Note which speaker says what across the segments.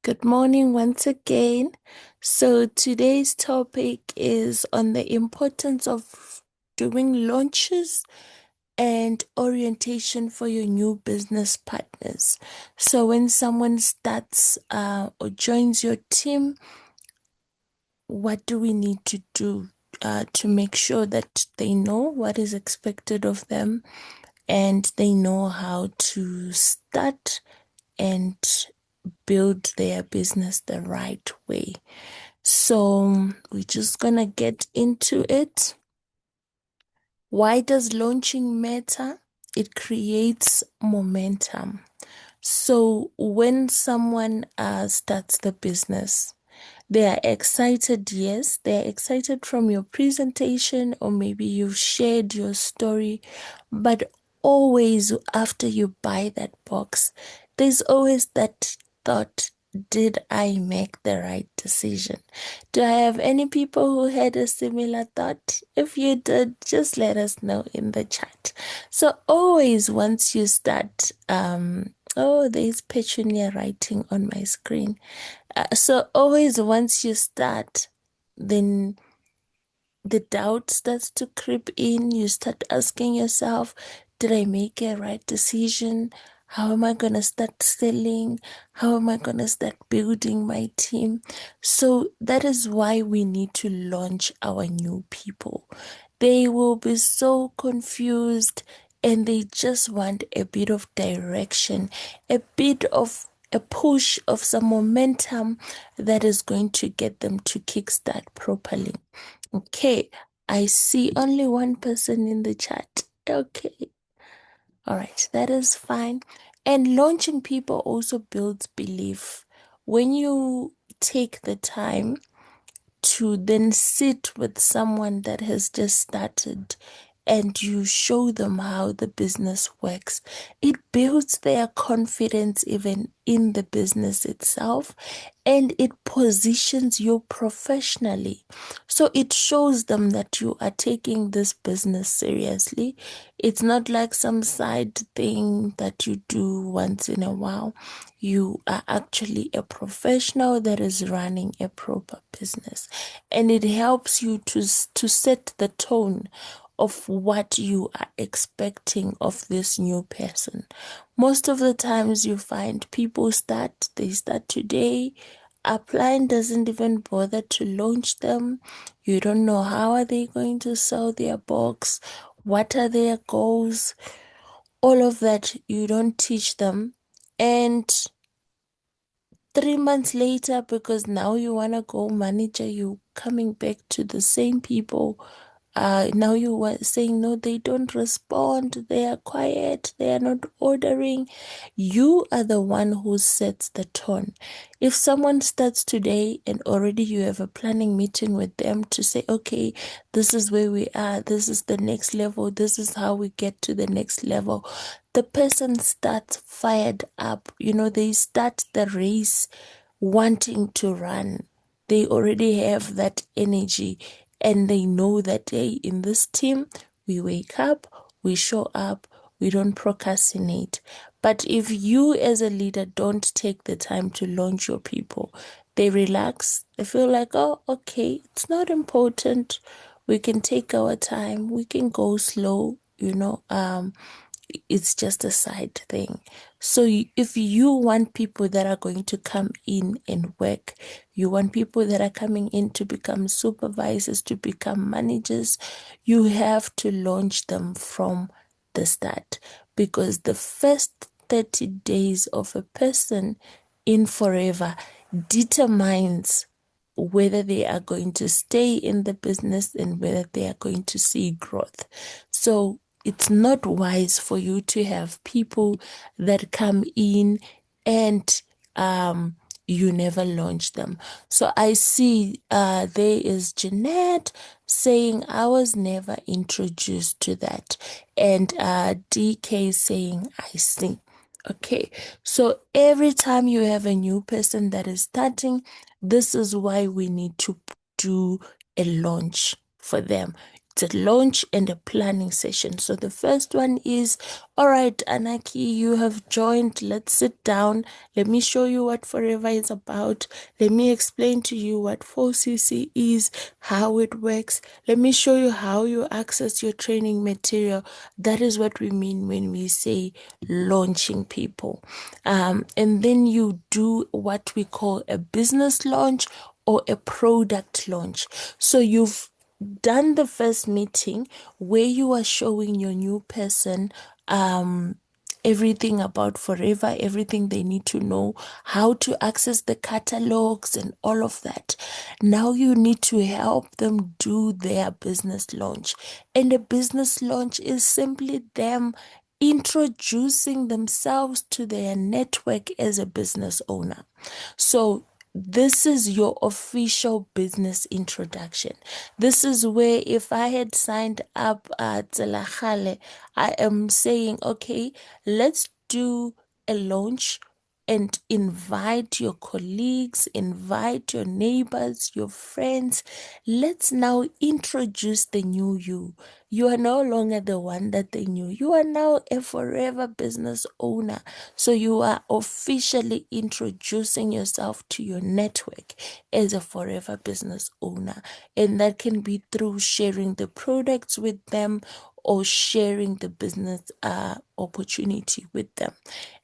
Speaker 1: Good morning once again. So today's topic is on the importance of doing launches and orientation for your new business partners. So when someone starts or joins your team, what do we need to do to make sure that they know what is expected of them and they know how to start and build their business the right way? So we're just gonna get into it. Why does launching matter? It creates momentum. So when someone starts the business, they are excited, yes, they're excited from your presentation, or maybe you've shared your story, but always after you buy that box, there's always that thought, did I make the right decision? Do I have any people who had a similar thought? If you did, just let us know in the chat. So always once you start, oh, there's Petunia writing on my screen. So always once you start, then the doubt starts to creep in. You start asking yourself, did I make a right decision? How am I going to start selling? How am I going to start building my team? So that is why we need to launch our new people. They will be so confused and they just want a bit of direction, a bit of a push of some momentum that is going to get them to kickstart properly. Okay, I see only one person in the chat. Okay, all right, that is fine. And launching people also builds belief. When you take the time to then sit with someone that has just started and you show them how the business works, it builds their confidence even in the business itself, and it positions you professionally. So it shows them that you are taking this business seriously. It's not like some side thing that you do once in a while. You are actually a professional that is running a proper business, and it helps you to set the tone of what you are expecting of this new person. Most of the times you find people they start today, Upline doesn't even bother to launch them. You don't know how are they going to sell their box, what are their goals, all of that you don't teach them. And 3 months later, because now you want to go manager, you coming back to the same people. Now you were saying, no, they don't respond. They are quiet. They are not ordering. You are the one who sets the tone. If someone starts today and already you have a planning meeting with them to say, okay, this is where we are. This is the next level. This is how we get to the next level. The person starts fired up. They start the race wanting to run. They already have that energy and they know that, hey, in this team, we wake up, we show up, we don't procrastinate. But if you as a leader don't take the time to launch your people, they relax. They feel like, oh, okay, it's not important. We can take our time. We can go slow, it's just a side thing. So if you want people that are going to come in and work, you want people that are coming in to become supervisors, to become managers, you have to launch them from the start, because the first 30 days of a person in forever determines whether they are going to stay in the business and whether they are going to see growth. So it's not wise for you to have people that come in and you never launch them. So I see there is Jeanette saying I was never introduced to that, and DK saying I see. Okay, so every time you have a new person that is starting, this is why we need to do a launch for them. It's a launch and a planning session. So the first one is, all right, Anaki, you have joined. Let's sit down. Let me show you what Forever is about. Let me explain to you what 4CC is, how it works. Let me show you how you access your training material. That is what we mean when we say launching people. And then you do what we call a business launch or a product launch. So you've done the first meeting where you are showing your new person everything about Forever, everything they need to know, how to access the catalogs and all of that. Now you need to help them do their business launch. And a business launch is simply them introducing themselves to their network as a business owner. So this is your official business introduction. This is where if I had signed up at Tselagale, I am saying, okay, let's do a launch and invite your colleagues, invite your neighbors, your friends. Let's now introduce the new you. You are no longer the one that they knew. You are now a Forever business owner. So you are officially introducing yourself to your network as a Forever business owner. And that can be through sharing the products with them or sharing the business opportunity with them.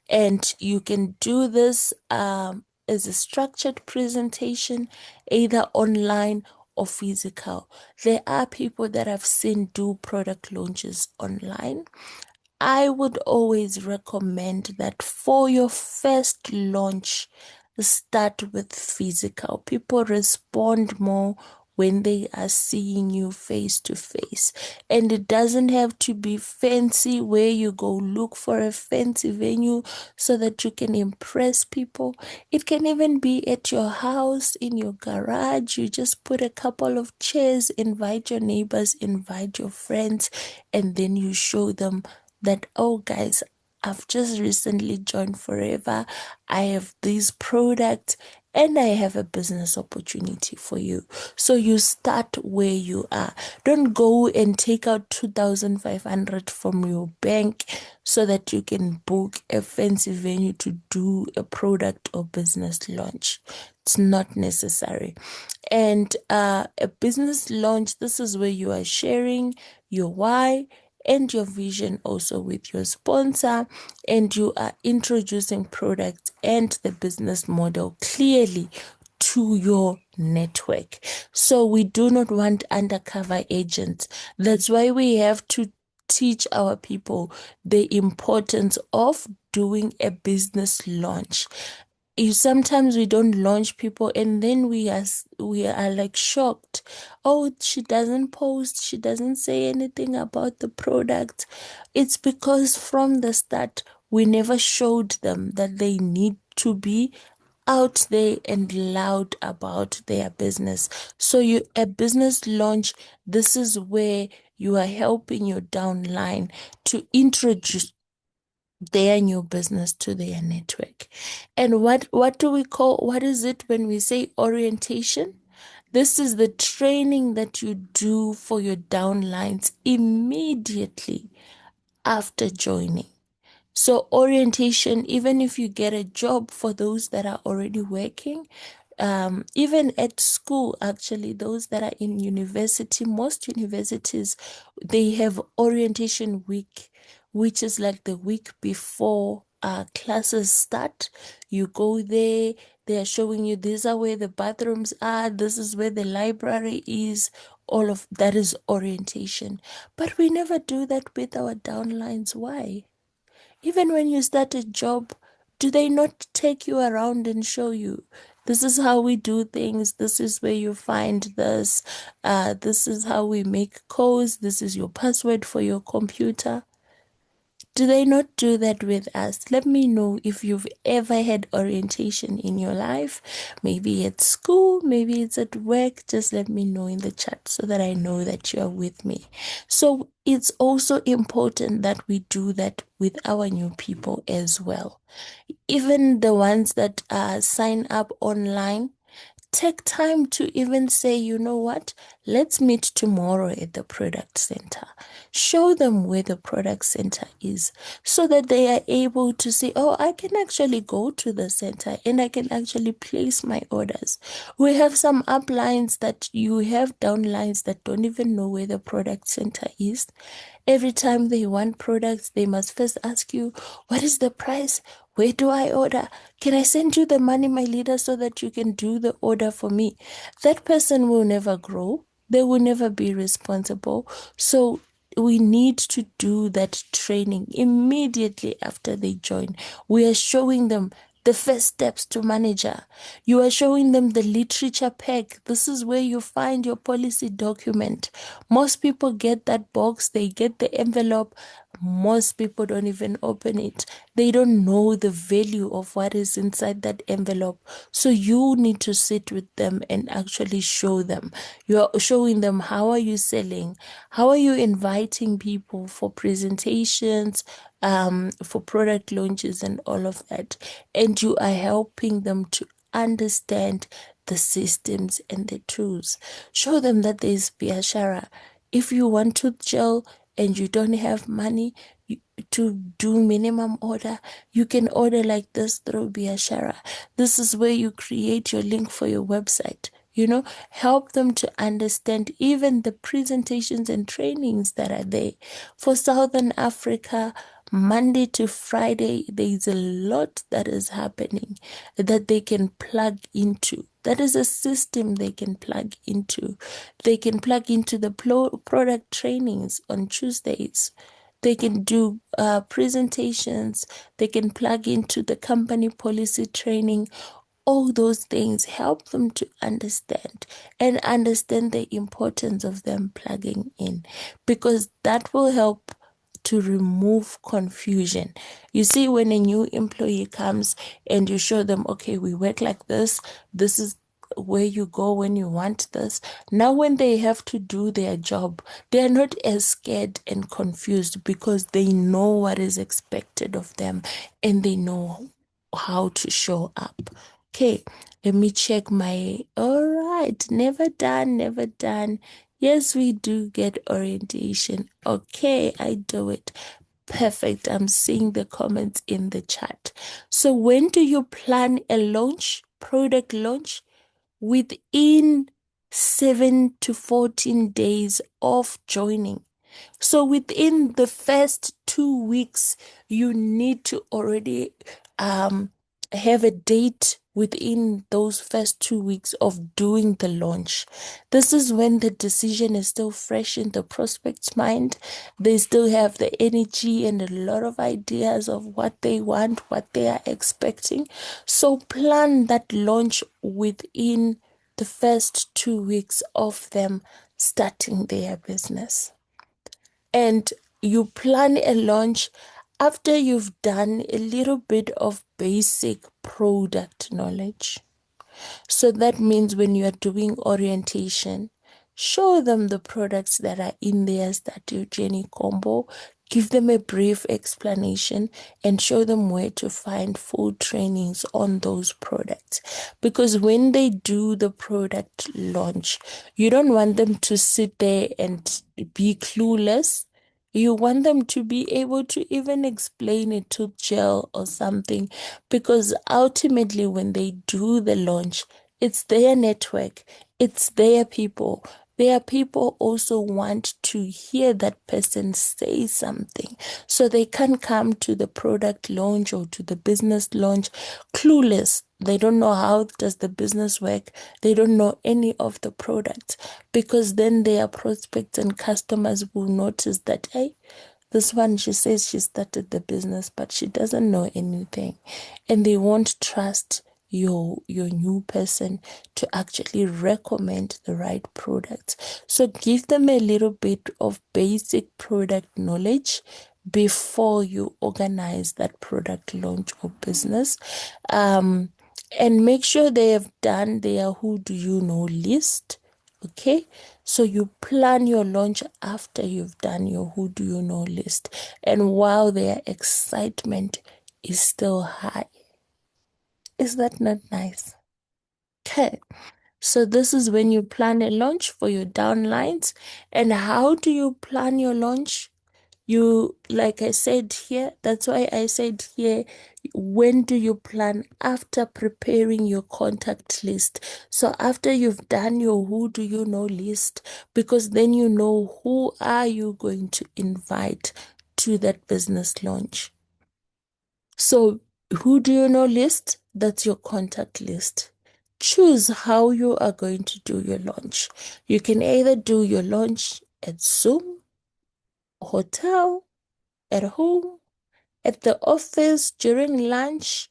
Speaker 1: And you can do this as a structured presentation, either online or physical. There are people that I've seen do product launches online. I would always recommend that for your first launch, start with physical. People respond more when they are seeing you face to face. And it doesn't have to be fancy where you go look for a fancy venue so that you can impress people. It can even be at your house, in your garage. You just put a couple of chairs, invite your neighbors, invite your friends, and then you show them that, oh, guys, I've just recently joined Forever. I have these products and I have a business opportunity for you. So you start where you are. Don't go and take out 2,500 from your bank so that you can book a fancy venue to do a product or business launch. It's not necessary. And a business launch, this is where you are sharing your why and your vision also with your sponsor, and you are introducing products and the business model clearly to your network. So we do not want undercover agents. That's why we have to teach our people the importance of doing a business launch. Sometimes we don't launch people and then we are like shocked. Oh, she doesn't post, she doesn't say anything about the product. It's because from the start we never showed them that they need to be out there and loud about their business. So a business launch, this is where you are helping your downline to introduce their new business to their network. And what do we call, what is it when we say orientation? This is the training that you do for your downlines immediately after joining. So orientation, even if you get a job, for those that are already working, even at school, actually, those that are in university, most universities, they have orientation week, which is like the week before classes start. You go there, they are showing you these are where the bathrooms are, this is where the library is. All of that is orientation. But we never do that with our downlines. Why? Even when you start a job, do they not take you around and show you, this is how we do things, this is where you find this, this is how we make calls, this is your password for your computer? Do they not do that with us? Let me know if you've ever had orientation in your life. Maybe at school, maybe it's at work. Just let me know in the chat so that I know that you are with me. So it's also important that we do that with our new people as well. Even the ones that sign up online, Take time to even say, you know what, let's meet tomorrow at the product center. Show them where the product center is so that they are able to say, oh, I can actually go to the center and I can actually place my orders. We have some uplines that you have downlines that don't even know where the product center is. Every time they want products, they must first ask you, what is the price? Where do I order? Can I send you the money, my leader, so that you can do the order for me? That person will never grow. They will never be responsible. So we need to do that training immediately after they join. We are showing them the first steps to manager. You are showing them the literature pack. This is where you find your policy document. Most people get that box, they get the envelope. Most people don't even open it. They don't know the value of what is inside that envelope. So you need to sit with them and actually show them. You are showing them, how are you selling? How are you inviting people for presentations, for product launches and all of that? And you are helping them to understand the systems and the tools. Show them that there is biashara. If you want to gel and you don't have money to do minimum order, you can order like this through biashara. This is where you create your link for your website. Help them to understand even the presentations and trainings that are there. For Southern Africa, Monday to Friday, there is a lot that is happening that they can plug into. That is a system they can plug into. They can plug into the product trainings on Tuesdays. They can do presentations. They can plug into the company policy training. All those things help them to understand and understand the importance of them plugging in, because that will help to remove confusion. You see, when a new employee comes and you show them, okay, we work like this is where you go when you want this. Now, when they have to do their job, they are not as scared and confused because they know what is expected of them and they know how to show up. Okay, let me check my. All right, never done, never done. Yes, we do get orientation. Okay, I do it. Perfect. I'm seeing the comments in the chat. So, when do you plan a launch, product launch? Within 7 to 14 days of joining. So within the first 2 weeks, you need to already have a date within those first 2 weeks of doing the launch. This is when the decision is still fresh in the prospect's mind. They still have the energy and a lot of ideas of what they want, what they are expecting. So plan that launch within the first 2 weeks of them starting their business. And you plan a launch after you've done a little bit of basic product knowledge. So that means when you are doing orientation, show them the products that are in their Start Your Journey combo. Give them a brief explanation and show them where to find full trainings on those products. Because when they do the product launch, you don't want them to sit there and be clueless. You want them to be able to even explain it to Jill or something, because ultimately when they do the launch, it's their network, it's their people. Their people also want to hear that person say something. So they can't come to the product launch or to the business launch clueless. They don't know how does the business work. They don't know any of the products, because then their prospects and customers will notice that, hey, this one, she says she started the business, but she doesn't know anything. And they won't trust your new person to actually recommend the right products. So give them a little bit of basic product knowledge before you organize that product launch or business. And make sure they have done their who do you know list. Okay, so you plan your launch after you've done your who do you know list, and while their excitement is still high. Is that not nice? Okay, So this is when you plan a launch for your downlines. And how do you plan your launch? You, like I said here, that's why I said here, when do you plan? After preparing your contact list. So after you've done your who do you know list, because then you know who are you going to invite to that business launch. So who do you know list? That's your contact list. Choose how you are going to do your launch. You can either do your launch at Zoom, hotel, at home, at the office, during lunch.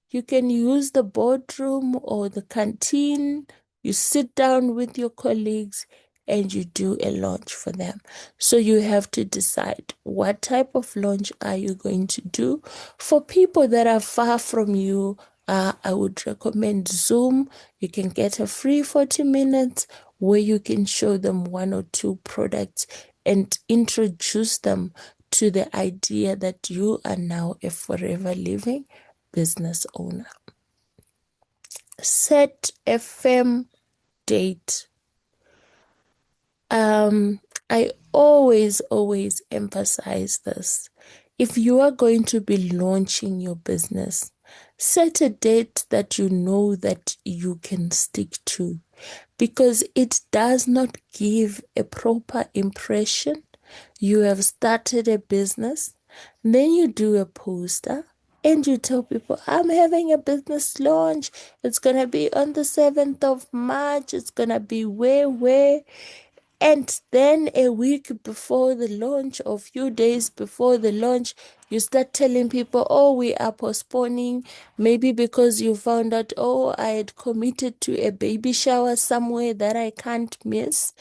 Speaker 1: You can use the boardroom or the canteen. You sit down with your colleagues and you do a launch for them. So you have to decide what type of launch are you going to do. For people that are far from you, I would recommend Zoom. You can get a free 40 minutes where you can show them one or two products and introduce them to the idea that you are now a forever living business owner. Set a firm date. I always emphasize this. If you are going to be launching your business, set a date that you know that you can stick to, because it does not give a proper impression. You have started a business, then you do a poster and you tell people, I'm having a business launch. It's going to be on the 7th of March. It's going to be where. And then a week before the launch, or a few days before the launch, you start telling people, oh, we are postponing. Maybe because you found out, oh, I had committed to a baby shower somewhere that I can't miss.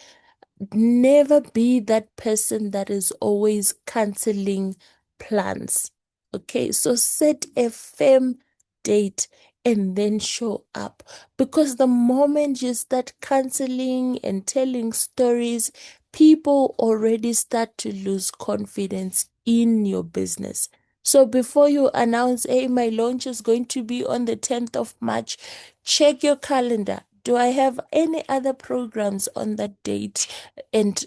Speaker 1: Never be that person that is always canceling plans. Okay, so set a firm date and then show up, because the moment you start canceling and telling stories, people already start to lose confidence in your business. So before you announce, hey, my launch is going to be on the 10th of March, check your calendar. Do I have any other programs on that date? And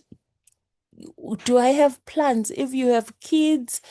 Speaker 1: do I have plans? If you have kids,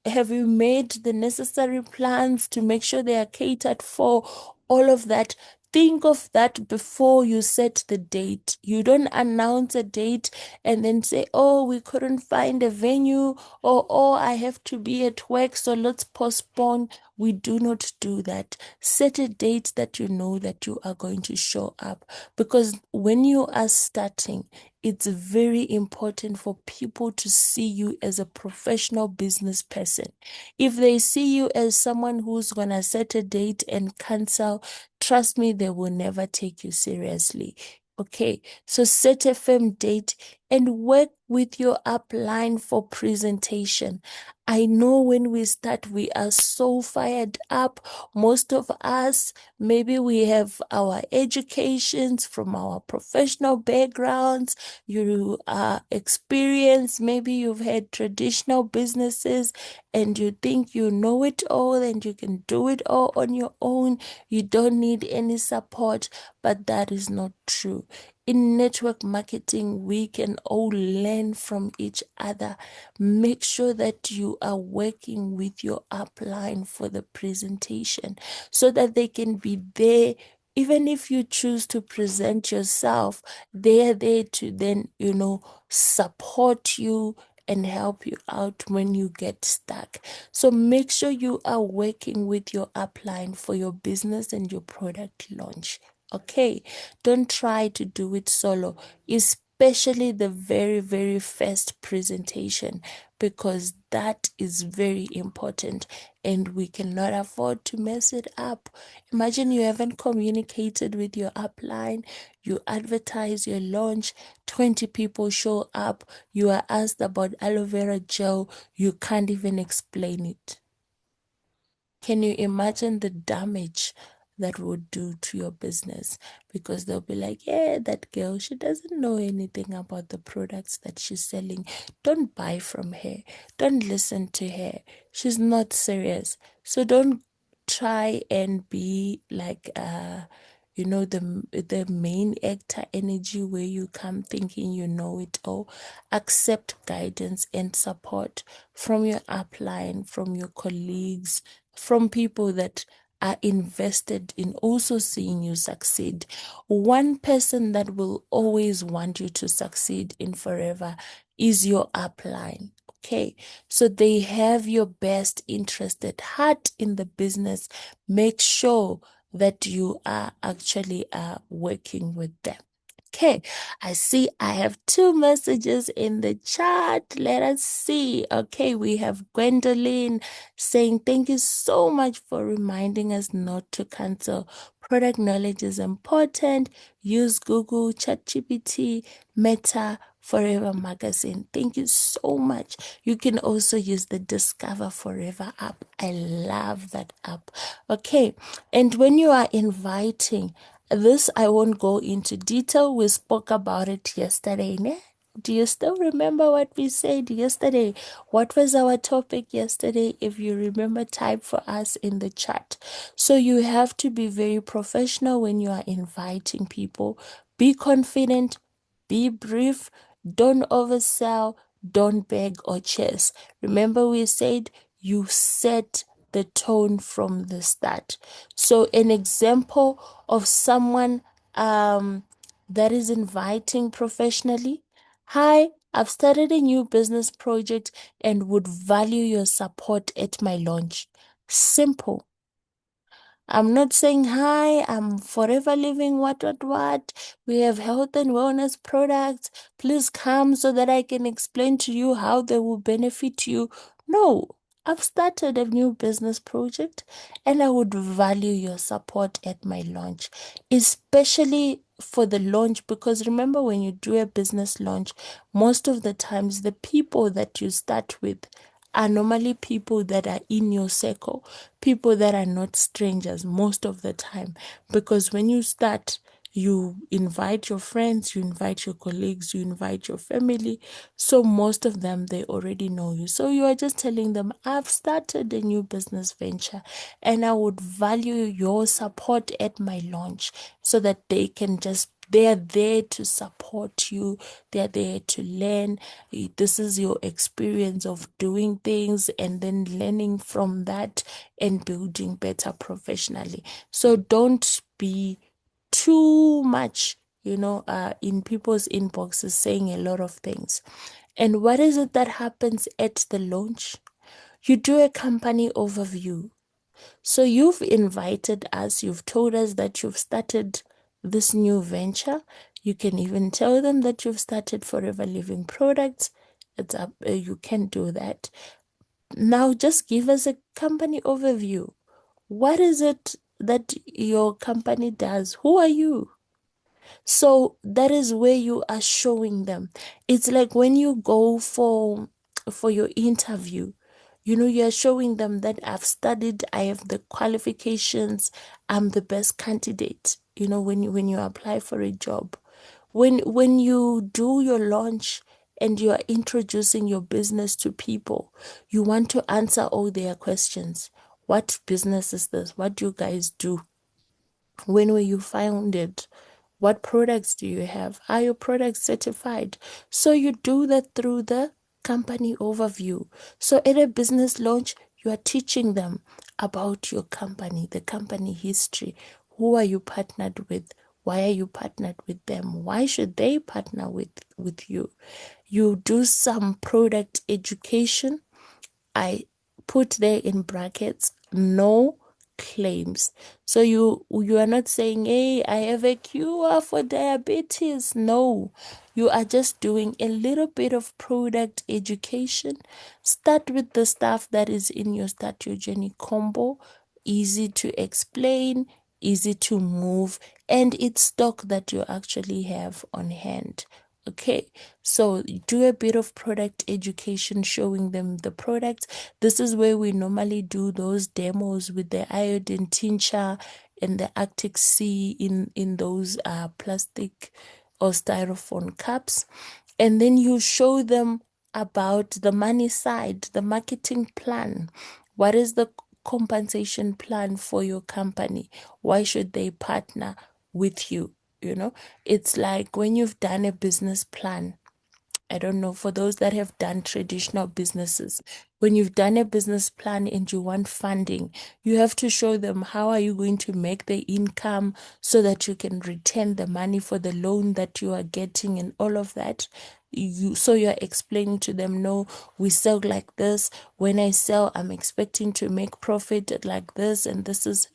Speaker 1: have you made the necessary plans to make sure they are catered for? All of that. Think of that before you set the date. You don't announce a date and then say, oh, we couldn't find a venue, or oh, I have to be at work, so let's postpone. We do not do that. Set a date that you know that you are going to show up, because when you are starting, it's very important for people to see you as a professional business person. If they see you as someone who's going to set a date and cancel, trust me, they will never take you seriously. Okay, so set a firm date and work with your upline for presentation. I know when we start, we are so fired up. Most of us, maybe we have our educations from our professional backgrounds. You are experienced, maybe you've had traditional businesses and you think you know it all and you can do it all on your own. You don't need any support, but that is not true. In network marketing, we can all learn from each other. Make sure that you are working with your upline for the presentation so that they can be there. Even if you choose to present yourself, they are there to then, support you and help you out when you get stuck. So make sure you are working with your upline for your business and your product launch. Okay, don't try to do it solo, especially the very first presentation, because that is very important and we cannot afford to mess it up. Imagine you haven't communicated with your upline, you advertise your launch, 20 people show up, you are asked about aloe vera gel, you can't even explain it. Can you imagine the damage that would do to your business? Because they'll be like, yeah, that girl, she doesn't know anything about the products that she's selling. Don't buy from her. Don't listen to her. She's not serious. So don't try and be like the main actor energy where you come thinking you know it all. Accept guidance and support from your upline, from your colleagues, from people that are invested in also seeing you succeed. One person that will always want you to succeed in forever is your upline. Okay, so they have your best interest at heart in the business. Make sure that you are actually working with them. Okay, I see I have two messages in the chat. Let us see. Okay, we have Gwendolyn saying, thank you so much for reminding us not to cancel. Product knowledge is important. Use Google, ChatGPT, Meta, Forever Magazine. Thank you so much. You can also use the Discover Forever app. I love that app. Okay, and when you are inviting, this I won't go into detail. We spoke about it yesterday, ne? Do you still remember what we said yesterday? What was our topic yesterday? If you remember, type for us in the chat. So you have to be very professional when you are inviting people. Be confident, be brief, don't oversell, don't beg or chase. Remember, we said you set the tone from the start. So, an example of someone that is inviting professionally. Hi, I've started a new business project and would value your support at my launch. Simple. I'm not saying, hi, I'm forever living what. We have health and wellness products. Please come so that I can explain to you how they will benefit you. No, I've started a new business project and I would value your support at my launch, especially for the launch. Because remember, when you do a business launch, most of the times the people that you start with are normally people that are in your circle, people that are not strangers most of the time. Because when you start, you invite your friends, you invite your colleagues, you invite your family. So most of them, they already know you. So you are just telling them, I've started a new business venture and I would value your support at my launch so that they are there to support you. They are there to learn. This is your experience of doing things and then learning from that and building better professionally. So don't be too much, in people's inboxes saying a lot of things. And what is it that happens at the launch? You do a company overview. So you've invited us, you've told us that you've started this new venture. You can even tell them that you've started Forever Living Products. It's up, you can do that. Now just give us a company overview. What is it that your company does? Who are you? So that is where you are showing them. It's like when you go for your interview, you're showing them that I've studied, I have the qualifications, I'm the best candidate. When you apply for a job. When you do your launch and you are introducing your business to people, you want to answer all their questions. What business is this? What do you guys do? When were you founded? What products do you have? Are your products certified? So you do that through the company overview. So at a business launch, you are teaching them about your company, the company history. Who are you partnered with? Why are you partnered with them? Why should they partner with you? You do some product education. I put there in brackets, no claims. So you are not saying, hey, I have a cure for diabetes. No, you are just doing a little bit of product education. Start with the stuff that is in your Start Your Journey combo. Easy to explain, easy to move, and it's stock that you actually have on hand. Okay, so do a bit of product education, showing them the products. This is where we normally do those demos with the iodine tincture and the Arctic Sea in those plastic or styrofoam cups. And then you show them about the money side, the marketing plan. What is the compensation plan for your company? Why should they partner with you. It's like when you've done a business plan. I don't know, for those that have done traditional businesses, when you've done a business plan and you want funding, you have to show them how are you going to make the income so that you can return the money for the loan that you are getting and all of that. You're explaining to them, no, we sell like this. When I sell, I'm expecting to make profit like this, and this is,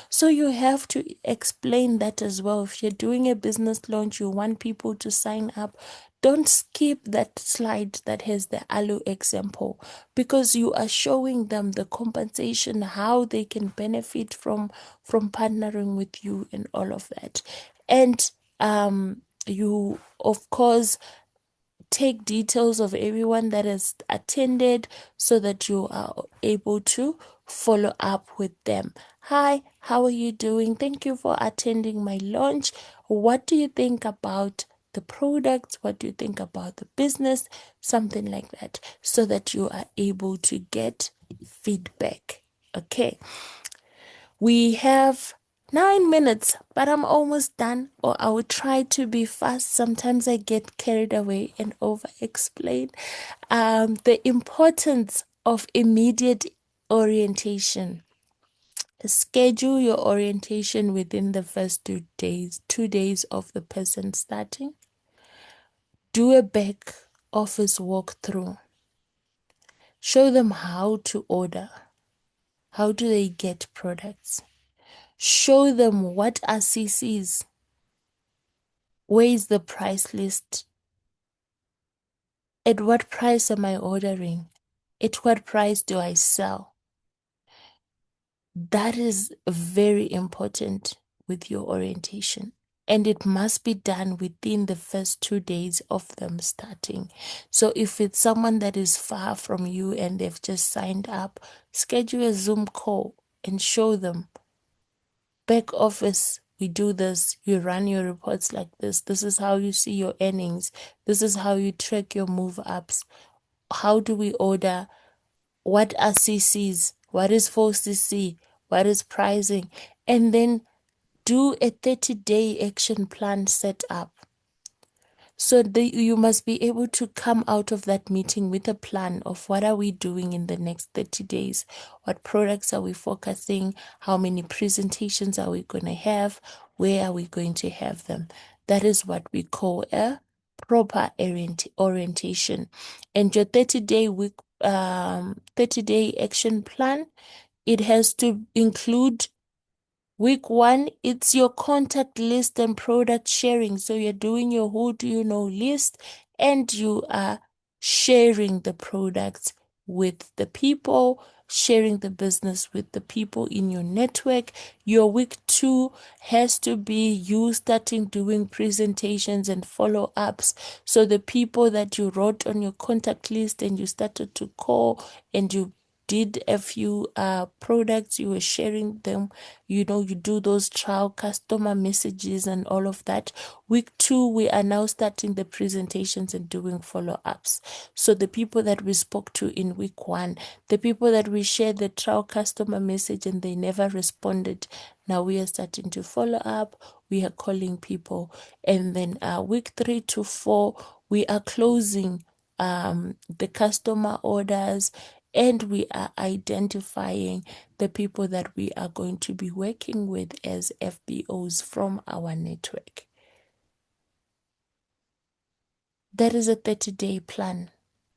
Speaker 1: so you have to explain that as well. If you're doing a business launch, you want people to sign up, don't skip that slide that has the aloe example, because you are showing them the compensation, how they can benefit from partnering with you and all of that. And you of course take details of everyone that has attended so that you are able to follow up with them. Hi, how are you doing? Thank you for attending my launch. What do you think about the products? What do you think about the business? Something like that, so that you are able to get feedback. Okay. We have 9 minutes, but I'm almost done, or I will try to be fast. Sometimes I get carried away and over explain. The importance of immediate orientation. Schedule your orientation within the first 2 days of the person starting. Do a back office walkthrough. Show them how to order. How do they get products? Show them what are CCs. Where is the price list? At what price am I ordering? At what price do I sell? That is very important with your orientation. And it must be done within the first 2 days of them starting. So if it's someone that is far from you and they've just signed up, schedule a Zoom call and show them. Back office, we do this. You run your reports like this. This is how you see your earnings. This is how you track your move ups. How do we order? What are CCs? What is 4CC? What is pricing? And then do a 30-day action plan set up. So you must be able to come out of that meeting with a plan of what are we doing in the next 30 days? What products are we focusing? How many presentations are we going to have? Where are we going to have them? That is what we call a proper orientation. And your 30-day action plan, it has to include week 1, it's your contact list and product sharing. So you're doing your who do you know list, and you are sharing the products with the people, sharing the business with the people in your network. Your week 2 has to be you starting doing presentations and follow-ups. So the people that you wrote on your contact list and you started to call and you did a few products, you were sharing them, you do those trial customer messages and all of that. Week 2, we are now starting the presentations and doing follow-ups. So the people that we spoke to in week 1, the people that we shared the trial customer message and they never responded, now we are starting to follow up. We are calling people. And then week 3 to 4, we are closing the customer orders, and we are identifying the people that we are going to be working with as FBOs from our network. That is a 30-day plan,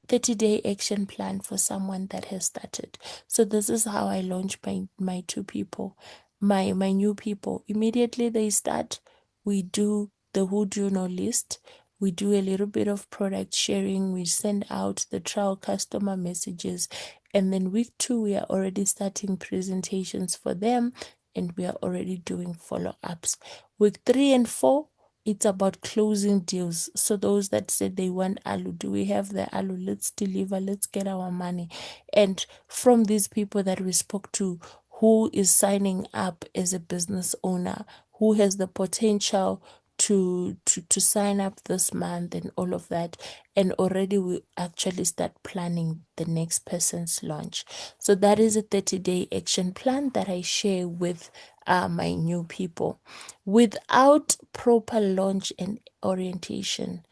Speaker 1: 30-day action plan for someone that has started. So this is how I launch my two people, my new people. Immediately they start, we do the who do you know list. We do a little bit of product sharing. We send out the trial customer messages. And then week 2, we are already starting presentations for them, and we are already doing follow-ups. Week 3 and 4, it's about closing deals. So those that said they want alu, do we have the alu? Let's deliver, let's get our money. And from these people that we spoke to, who is signing up as a business owner, who has the potential to sign up this month and all of that, and already we actually start planning the next person's launch. So that is a 30-day action plan that I share with my new people. Without proper launch and orientation,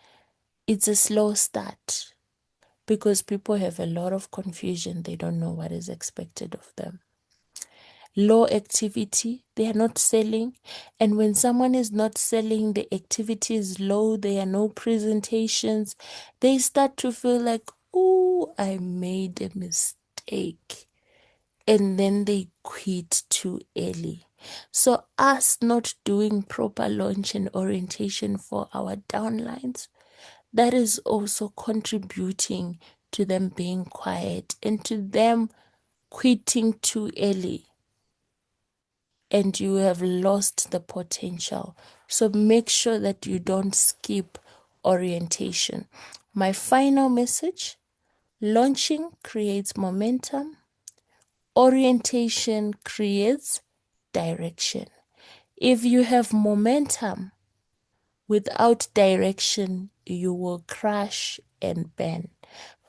Speaker 1: it's a slow start because people have a lot of confusion. They don't know what is expected of them. Low activity, they are not selling. And when someone is not selling, the activity is low, there are no presentations, they start to feel like, oh, I made a mistake. And then they quit too early. So us not doing proper launch and orientation for our downlines, that is also contributing to them being quiet and to them quitting too early, and you have lost the potential. So make sure that you don't skip orientation. My final message: launching creates momentum, orientation creates direction. If you have momentum without direction, you will crash and burn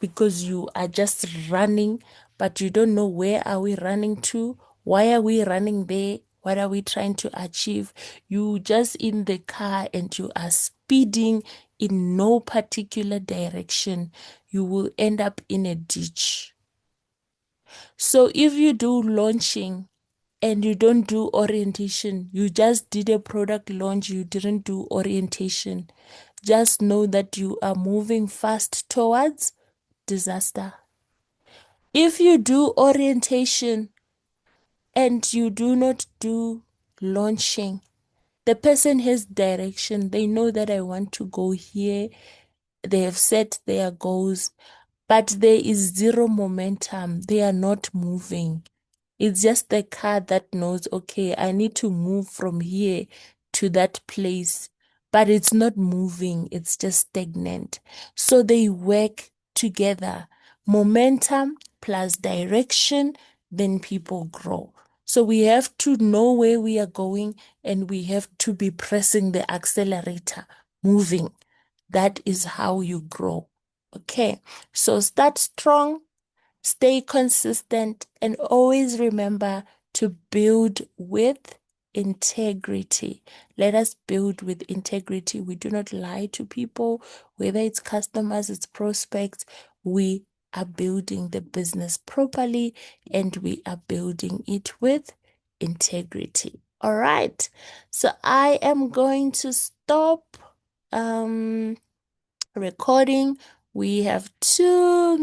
Speaker 1: because you are just running, but you don't know where are we running to, why are we running there, what are we trying to achieve. You just in the car and you are speeding in no particular direction. You will end up in a ditch. So if you do launching and you don't do orientation, you just did a product launch, you didn't do orientation, just know that you are moving fast towards disaster. If you do orientation and you do not do launching, the person has direction. They know that I want to go here. They have set their goals, but there is zero momentum. They are not moving. It's just the car that knows, okay, I need to move from here to that place, but it's not moving. It's just stagnant. So they work together. Momentum plus direction, then people grow. So we have to know where we are going and we have to be pressing the accelerator, moving. That is how you grow. Okay, so start strong, stay consistent, and always remember to build with integrity. Let us build with integrity. We do not lie to people, whether it's customers, it's prospects. We are building the business properly and we are building it with integrity. All right. So I am going to stop recording. We have 2